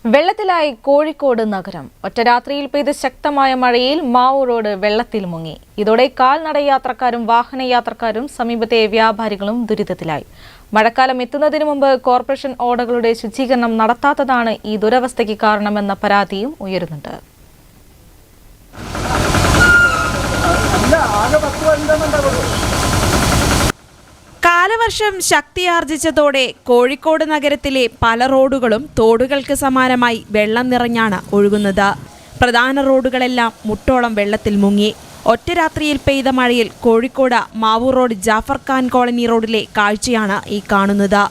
വെള്ളത്തിലായി കോഴിക്കോട് നഗരം. ഒറ്റരാത്രിയിൽ പെയ്ത ശക്തമായ മഴയിൽ മാവൂർ റോഡ് വെള്ളത്തിൽ മുങ്ങി. ഇതോടെ കാൽനടയാത്രക്കാരും വാഹനയാത്രക്കാരും സമീപത്തെ വ്യാപാരികളും ദുരിതത്തിലായി. മഴക്കാലം എത്തുന്നതിന് മുമ്പ് കോർപ്പറേഷൻ ഓടകളുടെ ശുചീകരണം നടത്താത്തതാണ് ഈ ദുരവസ്ഥയ്ക്ക് കാരണമെന്ന പരാതിയും ഉയരുന്നുണ്ട്. കാലവർഷം ശക്തിയാർജിച്ചതോടെ കോഴിക്കോട് നഗരത്തിലെ പല റോഡുകളും തോടുകൾക്ക് സമാനമായി വെള്ളം നിറഞ്ഞാണ് ഒഴുകുന്നത്. പ്രധാന റോഡുകളെല്ലാം മുട്ടോളം വെള്ളത്തിൽ മുങ്ങി. ഒറ്റരാത്രിയിൽ പെയ്ത മഴയിൽ കോഴിക്കോട് മാവൂർ റോഡ് ജാഫർ ഖാൻ കോളനി റോഡിലെ കാഴ്ചയാണ് ഈ കാണുന്നത്.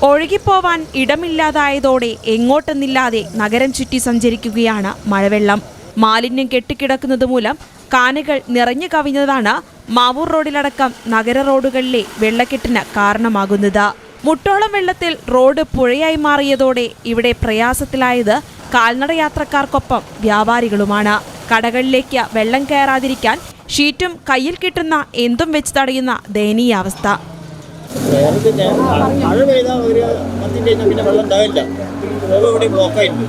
ഒഴുകിപ്പോവാൻ ഇടമില്ലാതായതോടെ എങ്ങോട്ടെന്നില്ലാതെ നഗരം ചുറ്റി സഞ്ചരിക്കുകയാണ് മഴവെള്ളം. മാലിന്യം കെട്ടിക്കിടക്കുന്നത് മൂലം കാനകൾ നിറഞ്ഞു കവിഞ്ഞതാണ് മാവൂർ റോഡിലടക്കം നഗര റോഡുകളിലെ വെള്ളക്കെട്ടിന് കാരണമാകുന്നത്. മുട്ടോളം വെള്ളത്തിൽ റോഡ് പുഴയായി മാറിയതോടെ ഇവിടെ പ്രയാസത്തിലായത് കാൽനടയാത്രക്കാർക്കൊപ്പം വ്യാപാരികളുമാണ്. കടകളിലേക്ക് വെള്ളം കയറാതിരിക്കാൻ ഷീറ്റും കയ്യിൽ കിട്ടുന്ന എന്തും വെച്ച് തടയുന്ന ദയനീയാവസ്ഥ. മഴ പെയ്താൽ ഒരു 10 മിനിറ്റ് പിന്നെ വെള്ളം ഉണ്ടാവില്ല. ഇവിടെ ബ്ലോക്കായിട്ട്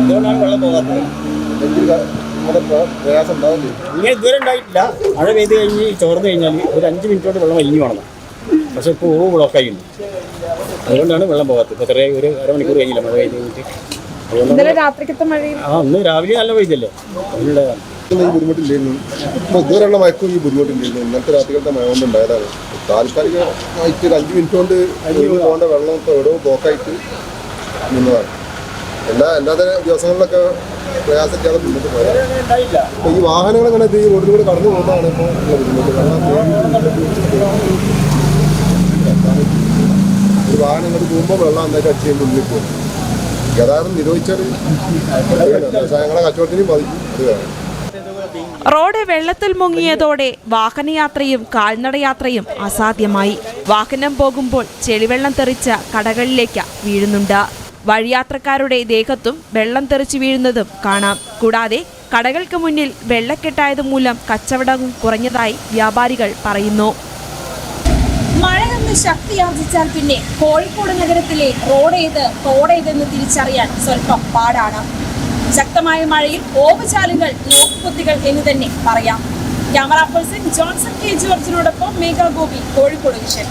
അതുകൊണ്ടാണ് വെള്ളം പോകാത്തത്. ഇങ്ങനെ ഇതുവരെ ഉണ്ടായിട്ടില്ല. മഴ പെയ്ത് കഴിഞ്ഞ് ചോർന്ന് കഴിഞ്ഞാൽ ഒരു 5 മിനിറ്റോട് വെള്ളം വലിഞ്ഞു പോകണം. പക്ഷെ ഇപ്പോൾ ബ്ലോക്കായിട്ടുണ്ട്. അതുകൊണ്ടാണ് വെള്ളം പോകാത്തത്. ഇപ്പോൾ എത്ര ഒരു അരമണിക്കൂർ കഴിഞ്ഞില്ല മഴ പെയ്ത് കഴിഞ്ഞിട്ട്. ഇന്ന് രാവിലെ നല്ല പെയ്തല്ലേ അതിനുള്ളതാണ്. ബുദ്ധിമുട്ടില്ലായിരുന്നു. ഇപ്പോൾ ഇതുവരെയുള്ള മയക്കും ഈ ബുദ്ധിമുട്ടില്ലായിരുന്നു. ഇന്നത്തെ രാത്രികളത്തെ മഴ കൊണ്ട് ഉണ്ടായതാണ്. താൽക്കാലികമായിട്ട് 5 മിനിറ്റ് കൊണ്ട് പോകേണ്ട വെള്ളം ഇപ്പോൾ എവിടെയോ ബ്ലോക്കായിട്ട് നിന്നതാണ്. എല്ലാ ദിവസങ്ങളിലൊക്കെ പ്രയാസമില്ലാതെ മുന്നോട്ട് പോയത്. അപ്പോൾ ഈ വാഹനങ്ങൾ അങ്ങനെ ഈ റോഡിലൂടെ കടന്നു പോകുന്നതാണ് ഇപ്പോൾ ബുദ്ധിമുട്ട്. ഒരു വാഹനം ഇങ്ങോട്ട് പോകുമ്പോൾ വെള്ളം എന്തായാലും അടിച്ച് കഴിഞ്ഞ് ഉള്ളിൽ പോകും. ഗതാഗതം നിരോധിച്ചാൽ വ്യവസായങ്ങളെ കച്ചവടത്തിനും ബാധിക്കും. അത് വേണം. റോഡ് വെള്ളത്തിൽ മുങ്ങിയതോടെ വാഹനയാത്രയും കാൽനടയാത്രയും അസാധ്യമായി. വാഹനം പോകുമ്പോൾ ചെളിവെള്ളം തെറിച്ച കടകളിലേക്ക് വീഴുന്നുണ്ട്. വഴിയാത്രക്കാരുടെ ദേഹത്തും വെള്ളം തെറിച്ചു വീഴുന്നതും കാണാം. കൂടാതെ കടകൾക്ക് മുന്നിൽ വെള്ളക്കെട്ടായത് മൂലം കച്ചവടവും കുറഞ്ഞതായി വ്യാപാരികൾ പറയുന്നു. മഴയൊന്ന് ശക്തിയാർജിച്ചാൽ പിന്നെ കോഴിക്കോട് നഗരത്തിലെ റോഡേത് തോടേതെന്ന് തിരിച്ചറിയാൻ സ്വല്പം പാടാണ്. ശക്തമായ മഴയിൽ ഓവുചാലുകൾ നോക്കുകുത്തികൾ എന്ന് തന്നെ പറയാം. ക്യാമറ പേഴ്സൺ ജോൺസൺ കെ ജോർജിനോടൊപ്പം മേഘ ഗോപി, കോഴിക്കോട് വിഷൻ.